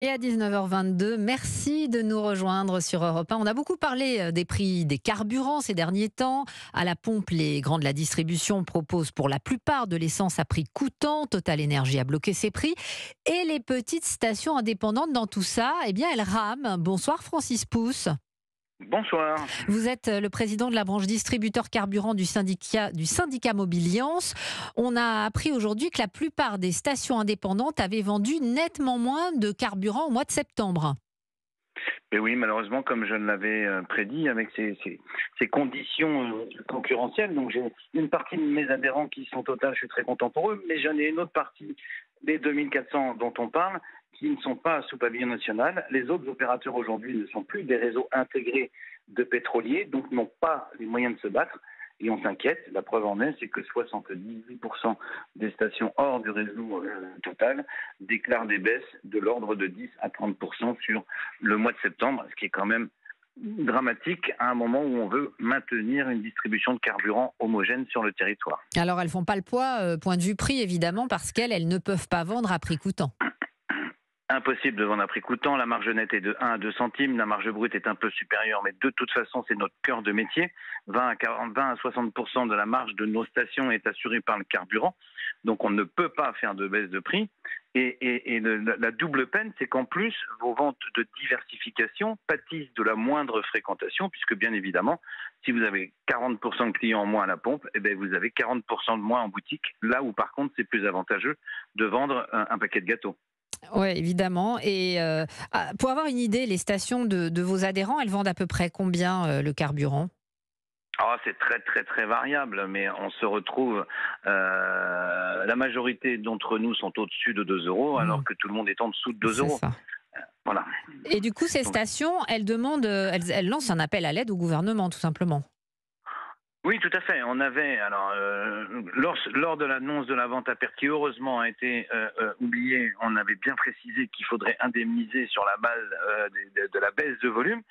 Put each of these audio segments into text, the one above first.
Et à 19h22, merci de nous rejoindre sur Europe 1. On a beaucoup parlé des prix des carburants ces derniers temps. À la pompe, les grands de la distribution proposent pour la plupart de l'essence à prix coûtant. Total Énergie a bloqué ses prix. Et les petites stations indépendantes dans tout ça, eh bien, elles rament. Bonsoir Francis Pousse. Bonsoir. Vous êtes le président de la branche distributeur carburant du syndicat Mobiliance. On a appris aujourd'hui que la plupart des stations indépendantes avaient vendu nettement moins de carburant au mois de septembre. Et oui, malheureusement, comme je l'avais prédit, avec ces conditions concurrentielles, donc j'ai une partie de mes adhérents qui sont Total, je suis très content pour eux, mais j'en ai une autre partie des 2400 dont on parle qui ne sont pas sous pavillon national. Les autres opérateurs aujourd'hui ne sont plus des réseaux intégrés de pétroliers, donc n'ont pas les moyens de se battre. Et on s'inquiète. La preuve en est, c'est que 78% des stations hors du réseau Total déclarent des baisses de l'ordre de 10 à 30% sur le mois de septembre, ce qui est quand même dramatique à un moment où on veut maintenir une distribution de carburant homogène sur le territoire. Alors elles font pas le poids, point de vue prix évidemment, parce qu'elles ne peuvent pas vendre à prix coûtant. Impossible de vendre à prix coûtant. La marge nette est de 1 à 2 centimes. La marge brute est un peu supérieure, mais de toute façon, c'est notre cœur de métier. 20 à 60% de la marge de nos stations est assurée par le carburant. Donc, on ne peut pas faire de baisse de prix. La double peine, c'est qu'en plus, vos ventes de diversification pâtissent de la moindre fréquentation, puisque bien évidemment, si vous avez 40% de clients en moins à la pompe, eh bien, vous avez 40% de moins en boutique, là où par contre, c'est plus avantageux de vendre un paquet de gâteaux. Oui, évidemment. Et pour avoir une idée, les stations de vos adhérents, elles vendent à peu près combien le carburant? Ah, c'est très très très variable, mais on se retrouve. La majorité d'entre nous sont au-dessus de 2 euros, alors Hmm, que tout le monde est en dessous de 2 c'est euros. ça. Voilà. Et du coup, ces Donc, stations, elles demandent, elles lancent un appel à l'aide au gouvernement, tout simplement. oui, tout à fait. On avait alors lors de l'annonce de la vente à perte, qui heureusement a été oubliée, on avait bien précisé qu'il faudrait indemniser sur la base de la baisse de volume.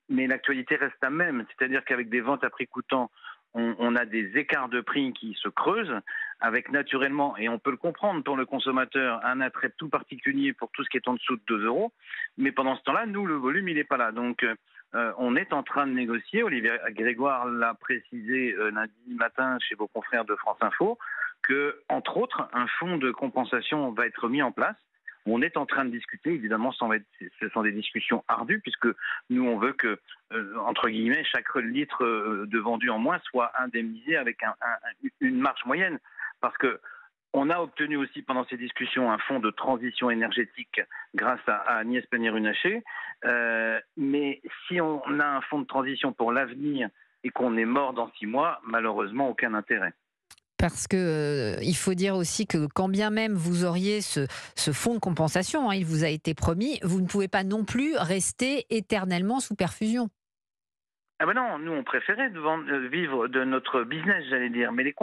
Mais l'actualité reste la même, c'est-à-dire qu'avec des ventes à prix coûtant, on a des écarts de prix qui se creusent, avec naturellement, et on peut le comprendre pour le consommateur, un attrait tout particulier pour tout ce qui est en dessous de 2 euros. Mais pendant ce temps-là, nous, le volume, il n'est pas là. Donc, on est en train de négocier. Olivier Grégoire l'a précisé lundi matin chez vos confrères de France Info, que, entre autres, un fonds de compensation va être mis en place. On est en train de discuter, évidemment, ce sont des discussions ardues, puisque nous, on veut que, entre guillemets, chaque litre de vendu en moins soit indemnisé avec une marge moyenne. Parce que on a obtenu aussi pendant ces discussions un fonds de transition énergétique grâce à Agnès Pannier-Runacher. Mais si on a un fonds de transition pour l'avenir et qu'on est mort dans 6 mois, malheureusement, aucun intérêt. Parce que il faut dire aussi que quand bien même vous auriez ce fonds de compensation, hein, il vous a été promis, vous ne pouvez pas non plus rester éternellement sous perfusion. Ah ben non, nous on préférait vivre de notre business, j'allais dire, mais les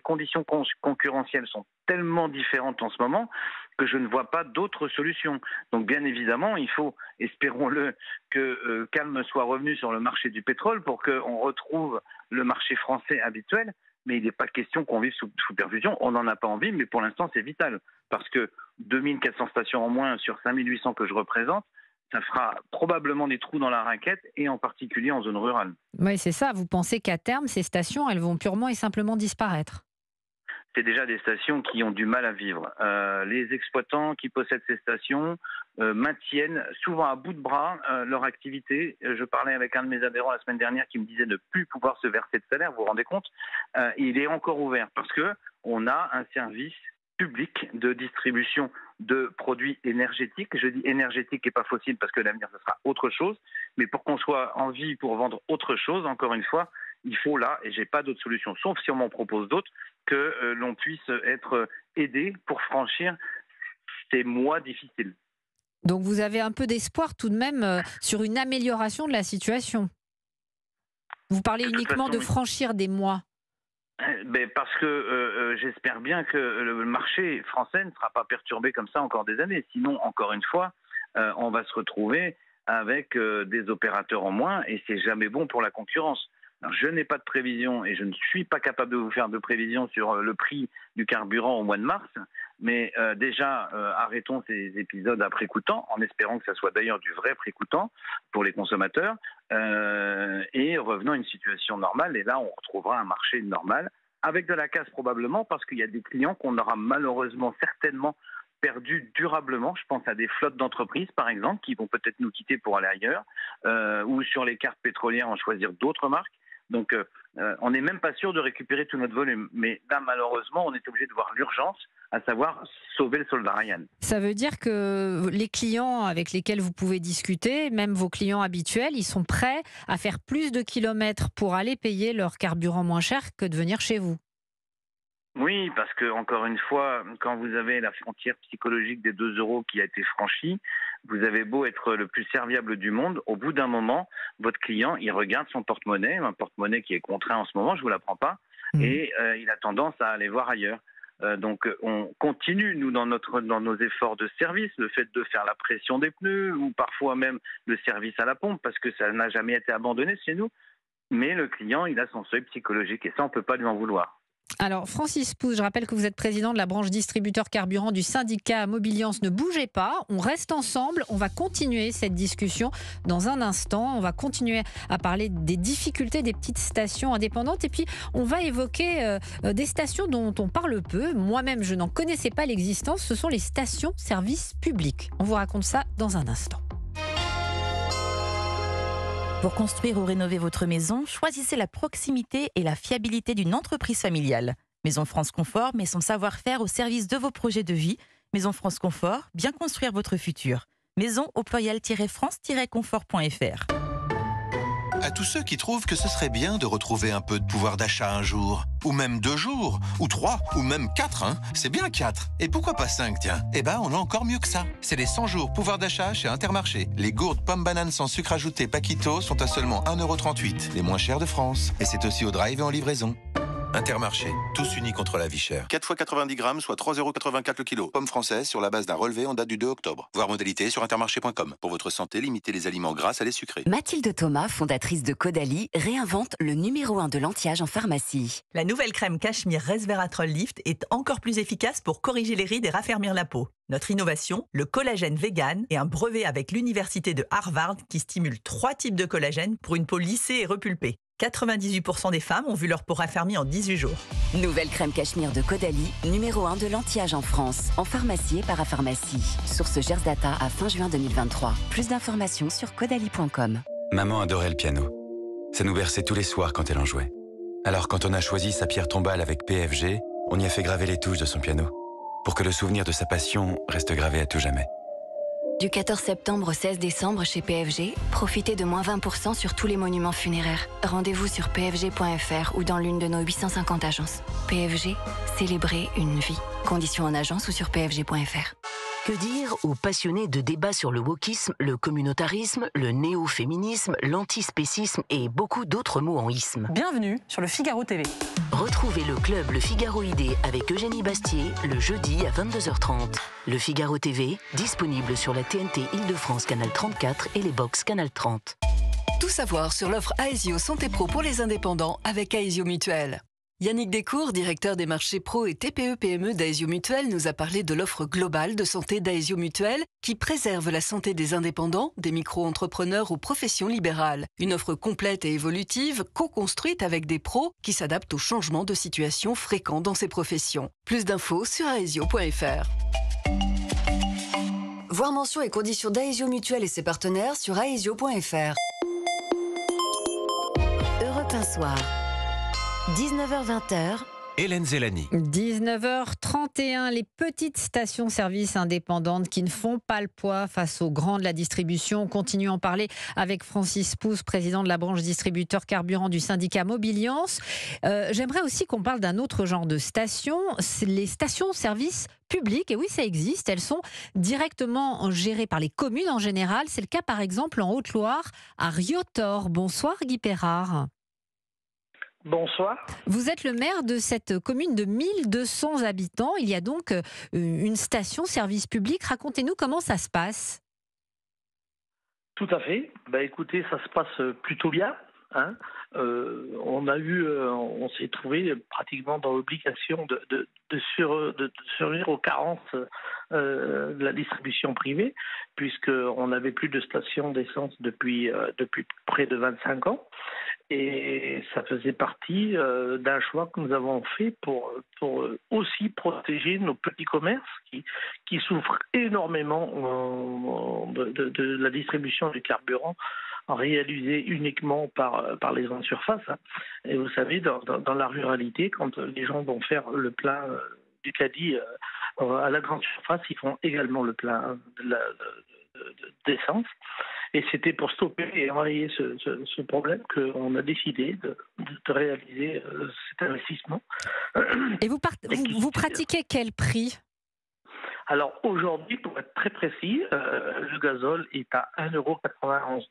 conditions concurrentielles sont tellement différentes en ce moment que je ne vois pas d'autre solution. Donc bien évidemment, il faut, espérons-le, que calme soit revenu sur le marché du pétrole pour qu'on retrouve le marché français habituel, mais il n'est pas question qu'on vive sous perfusion, on n'en a pas envie, mais pour l'instant c'est vital, parce que 2400 stations en moins sur 5800 que je représente, ça fera probablement des trous dans la raquette, et en particulier en zone rurale. Oui, c'est ça. Vous pensez qu'à terme, ces stations, elles vont purement et simplement disparaître? C'est déjà des stations qui ont du mal à vivre. Les exploitants qui possèdent ces stations maintiennent souvent à bout de bras leur activité. Je parlais avec un de mes adhérents la semaine dernière qui me disait ne plus pouvoir se verser de salaire, vous vous rendez compte? Il est encore ouvert parce que on a un service public de distribution de produits énergétiques. Je dis énergétique et pas fossile parce que l'avenir, ce sera autre chose. Mais pour qu'on soit en vie pour vendre autre chose, encore une fois, il faut là, et j'ai pas d'autre solution, sauf si on m'en propose d'autres, que l'on puisse être aidé pour franchir ces mois difficiles. Donc vous avez un peu d'espoir tout de même sur une amélioration de la situation. Vous parlez De toute uniquement de façon, franchir des mois. parce que j'espère bien que le marché français ne sera pas perturbé comme ça encore des années. Sinon, encore une fois, on va se retrouver avec des opérateurs en moins, et c'est jamais bon pour la concurrence. Alors, je n'ai pas de prévision et je ne suis pas capable de vous faire de prévision sur le prix du carburant au mois de mars. Mais déjà, arrêtons ces épisodes à prix coûtant, en espérant que ça soit d'ailleurs du vrai prix coûtant pour les consommateurs, et revenons à une situation normale. Et là, on retrouvera un marché normal, avec de la casse probablement, parce qu'il y a des clients qu'on aura malheureusement certainement perdus durablement. Je pense à des flottes d'entreprises, par exemple, qui vont peut-être nous quitter pour aller ailleurs, ou sur les cartes pétrolières, en choisir d'autres marques. Donc, on n'est même pas sûr de récupérer tout notre volume. Mais là, malheureusement, on est obligé de voir l'urgence, à savoir sauver le soldat Ryan. Ça veut dire que les clients avec lesquels vous pouvez discuter, même vos clients habituels, ils sont prêts à faire plus de kilomètres pour aller payer leur carburant moins cher que de venir chez vous. Oui, parce que, encore une fois, quand vous avez la frontière psychologique des 2 euros qui a été franchie, vous avez beau être le plus serviable du monde, au bout d'un moment, votre client, il regarde son porte-monnaie, un porte-monnaie qui est contraint en ce moment, je ne vous l'apprends pas, et il a tendance à aller voir ailleurs. Donc on continue, nous, dans nos efforts de service, le fait de faire la pression des pneus, ou parfois même le service à la pompe, parce que ça n'a jamais été abandonné chez nous, mais le client, il a son seuil psychologique, et ça, on ne peut pas lui en vouloir. Alors, Francis Pousse, je rappelle que vous êtes président de la branche distributeur carburant du syndicat Mobiliance. Ne bougez pas, on reste ensemble, on va continuer cette discussion dans un instant. On va continuer à parler des difficultés des petites stations indépendantes et puis on va évoquer des stations dont on parle peu. Moi-même, je n'en connaissais pas l'existence, ce sont les stations-service publics. On vous raconte ça dans un instant. Pour construire ou rénover votre maison, choisissez la proximité et la fiabilité d'une entreprise familiale. Maison France Confort met son savoir-faire au service de vos projets de vie. Maison France Confort, bien construire votre futur. Maison au pluriel-france-confort.fr. À tous ceux qui trouvent que ce serait bien de retrouver un peu de pouvoir d'achat un jour, ou même 2 jours, ou 3, ou même 4, hein. C'est bien 4. Et pourquoi pas 5, tiens? Eh ben, on a encore mieux que ça. C'est les 100 jours pouvoir d'achat chez Intermarché. Les gourdes pommes bananes sans sucre ajouté Paquito sont à seulement 1,38 €, les moins chers de France. Et c'est aussi au drive et en livraison. Intermarché, tous unis contre la vie chère. 4 fois 90 grammes, soit 3,84 € le kilo. Pommes françaises sur la base d'un relevé en date du 2 octobre. Voir modalité sur intermarché.com. Pour votre santé, limitez les aliments gras à les sucrés. Mathilde Thomas, fondatrice de Caudalie, réinvente le numéro 1 de l'anti-âge en pharmacie. La nouvelle crème Cachemire Resveratrol Lift est encore plus efficace pour corriger les rides et raffermir la peau. Notre innovation, le collagène vegan, est un brevet avec l'université de Harvard qui stimule 3 types de collagène pour une peau lissée et repulpée. 98% des femmes ont vu leur peau raffermie en 18 jours. Nouvelle crème Cachemire de Caudalie, numéro 1 de l'anti-âge en France, en pharmacie et parapharmacie. Source Gers Data à fin juin 2023. Plus d'informations sur caudalie.com. Maman adorait le piano. Ça nous berçait tous les soirs quand elle en jouait. Alors quand on a choisi sa pierre tombale avec PFG, on y a fait graver les touches de son piano, pour que le souvenir de sa passion reste gravé à tout jamais. Du 14 septembre au 16 décembre chez PFG, profitez de moins 20% sur tous les monuments funéraires. Rendez-vous sur pfg.fr ou dans l'une de nos 850 agences. PFG, célébrer une vie. Conditions en agence ou sur pfg.fr. Que dire aux passionnés de débats sur le wokisme, le communautarisme, le néo-féminisme, l'antispécisme et beaucoup d'autres mots en isme? Bienvenue sur le Figaro TV. Retrouvez le club Le Figaro Idée avec Eugénie Bastier le jeudi à 22h30. Le Figaro TV, disponible sur la TNT Île-de-France Canal 34 et les box Canal 30. Tout savoir sur l'offre Aesio Santé Pro pour les indépendants avec Aesio Mutuelle. Yannick Descours, directeur des marchés pro et TPE-PME d'Aesio Mutuelle, nous a parlé de l'offre globale de santé d'Aesio Mutuelle qui préserve la santé des indépendants, des micro-entrepreneurs aux professions libérales. Une offre complète et évolutive, co-construite avec des pros qui s'adaptent aux changements de situation fréquents dans ces professions. Plus d'infos sur aesio.fr. Voir mentions et conditions d'Aesio Mutuelle et ses partenaires sur aesio.fr. Europe 1 Soir. 19h-20h. Hélène Zélani. 19h31, les petites stations-service indépendantes qui ne font pas le poids face aux grands de la distribution. On continue à en parler avec Francis Pousse, président de la branche distributeur carburant du syndicat Mobiliance. J'aimerais aussi qu'on parle d'un autre genre de stations, c'est les stations-service publiques. Et oui, ça existe. Elles sont directement gérées par les communes en général. C'est le cas par exemple en Haute-Loire, à Riotor. Bonsoir Guy Perrard. Bonsoir. Vous êtes le maire de cette commune de 1200 habitants. Il y a donc une station service public. Racontez-nous comment ça se passe. Tout à fait. Écoutez, ça se passe plutôt bien. hein, on s'est trouvé pratiquement dans l'obligation de survenir aux carences de la distribution privée, puisqu'on n'avait plus de station d'essence depuis près de 25 ans. Et ça faisait partie d'un choix que nous avons fait pour aussi protéger nos petits commerces qui souffrent énormément de la distribution du carburant réalisée uniquement par les grandes surfaces. Et vous savez, dans la ruralité, quand les gens vont faire le plein du caddie à la grande surface, ils font également le plein d'essence. Et c'était pour stopper et enrayer ce problème qu'on a décidé de réaliser cet investissement. Et vous pratiquez quel prix ? Alors aujourd'hui, pour être très précis, le gazole est à 1,91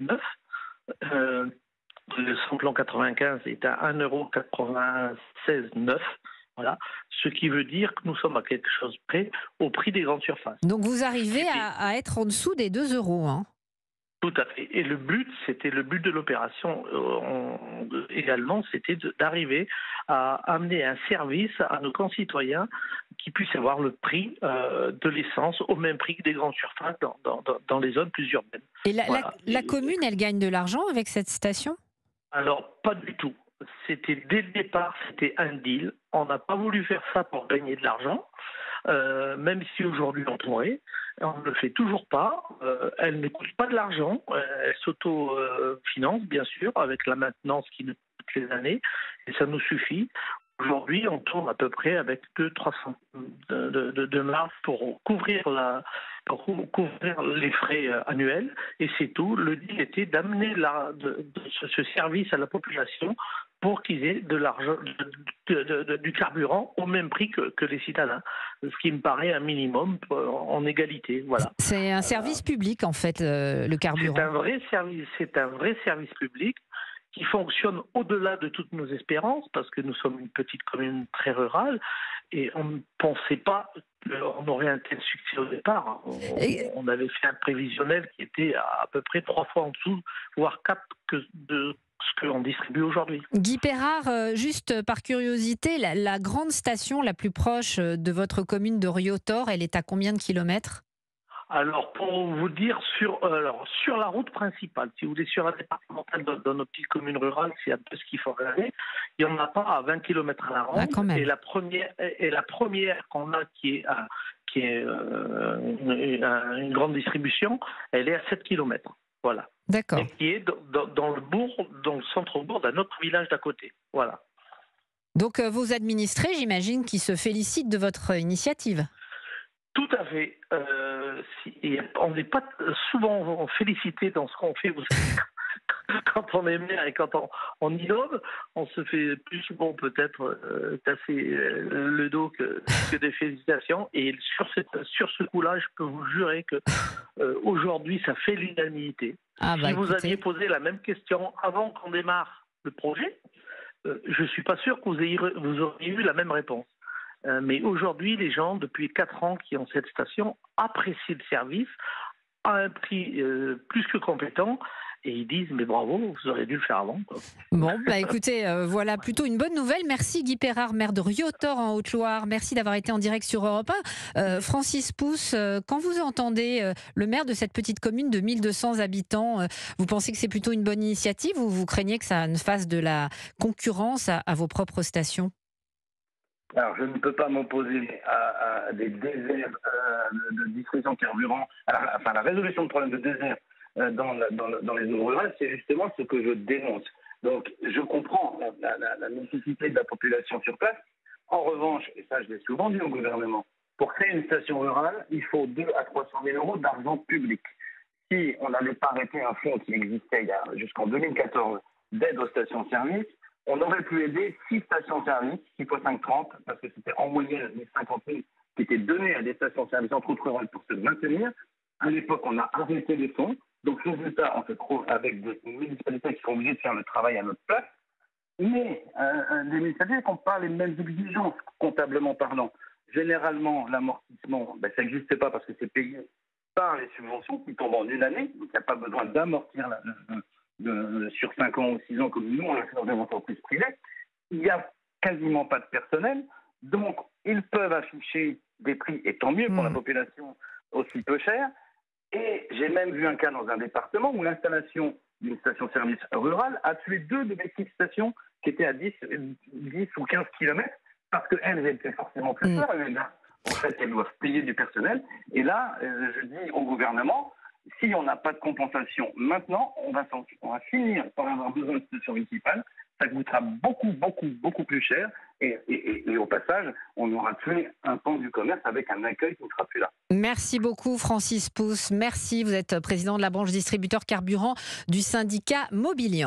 €. Le samplon 95 est à 1,96 €. Voilà. Ce qui veut dire que nous sommes à quelque chose près au prix des grandes surfaces. Donc vous arrivez à être en dessous des 2 €, hein ? Tout à fait. Et le but de l'opération également, c'était d'arriver à amener un service à nos concitoyens qui puissent avoir le prix de l'essence au même prix que des grandes surfaces dans les zones plus urbaines. Et la commune, elle gagne de l'argent avec cette station ? Alors, pas du tout. Dès le départ, c'était un deal. On n'a pas voulu faire ça pour gagner de l'argent. Même si aujourd'hui on pourrait, on ne le fait toujours pas. Elle ne coûte pas de l'argent, elle s'auto-finance bien sûr avec la maintenance qui nous coûte toutes les années et ça nous suffit. Aujourd'hui, on tourne à peu près avec 200-300 de marge pour couvrir les frais annuels et c'est tout. Le deal était d'amener ce service à la population pour qu'ils aient de l'argent, du carburant au même prix que les citadins, ce qui me paraît un minimum en égalité. Voilà. C'est un service public en fait, le carburant. C'est un vrai service public qui fonctionne au-delà de toutes nos espérances, parce que nous sommes une petite commune très rurale, et on ne pensait pas qu'on aurait un tel succès au départ. On avait fait un prévisionnel qui était à peu près 3 fois en dessous, voire 4 de ce qu'on distribue aujourd'hui. Guy Perrard, juste par curiosité, la grande station la plus proche de votre commune de Riotor, elle est à combien de kilomètres ? Alors, pour vous dire, sur la route principale, si vous voulez, sur la départementale dans nos petites communes rurales, c'est un peu ce qu'il faut regarder, il n'y en a pas à 20 km à la ronde. Ah, quand même. Et la première qu'on a, qui est une grande distribution, elle est à 7 km. Voilà. D'accord. Et qui est dans le centre-bourg d'un autre village d'à côté. Voilà. Donc, vos administrés, j'imagine, qui se félicitent de votre initiative. Tout à fait. On n'est pas souvent félicité dans ce qu'on fait. Vous savez, quand on est maire et quand on innove, on se fait plus souvent peut-être casser le dos que des félicitations. Et sur ce coup-là, je peux vous jurer que aujourd'hui, ça fait l'unanimité. Si vous aviez posé la même question avant qu'on démarre le projet, je ne suis pas sûr que vous auriez eu la même réponse. Mais aujourd'hui, les gens, depuis 4 ans qui ont cette station, apprécient le service à un prix plus que compétent et ils disent mais bravo, vous auriez dû le faire avant, quoi. Bon, écoutez, voilà plutôt une bonne nouvelle. Merci Guy Perrard, maire de Riotor en Haute-Loire. Merci d'avoir été en direct sur Europe 1. Francis Pousse, quand vous entendez le maire de cette petite commune de 1200 habitants, vous pensez que c'est plutôt une bonne initiative ou vous craignez que ça ne fasse de la concurrence à vos propres stations ? Alors, je ne peux pas m'opposer à des déserts de distribution de carburant. La résolution de problèmes de désert dans les zones rurales, c'est justement ce que je dénonce. Donc, je comprends la nécessité de la population sur place. En revanche, et ça, je l'ai souvent dit au gouvernement, pour créer une station rurale, il faut 200 à 300 000 € d'argent public. Si on n'avait pas arrêté un fonds qui existait jusqu'en 2014 d'aide aux stations-service, on aurait pu aider 6 stations-service, 6 fois 5,30, parce que c'était en moyenne 50 000 qui étaient donnés à des stations-service en route rurale pour se maintenir. À l'époque, on a arrêté les fonds. Donc, résultat, on se trouve avec des municipalités qui sont obligées de faire le travail à notre place. Mais les municipalités n'ont pas les mêmes exigences, comptablement parlant. Généralement, l'amortissement, ça n'existe pas parce que c'est payé par les subventions qui tombent en une année. Donc, il n'y a pas besoin d'amortir sur 5 ans ou 6 ans, comme nous, on l'a fait dans des entreprises privées. Il n'y a quasiment pas de personnel. Donc, ils peuvent afficher des prix, et tant mieux pour la population, aussi peu cher. Et j'ai même vu un cas dans un département où l'installation d'une station-service rurale a tué 2 de mes petites stations qui étaient à 10 ou 15 kilomètres parce qu'elles étaient forcément plus chères. En fait, elles doivent payer du personnel. Et là, je dis au gouvernement, si on n'a pas de compensation maintenant, on va finir par avoir besoin de station municipale. Ça coûtera beaucoup plus cher. Et au passage, on aura tué un pan du commerce avec un accueil qui ne sera plus là. Merci beaucoup Francis Pousse. Merci, vous êtes président de la branche distributeur carburant du syndicat Mobilian.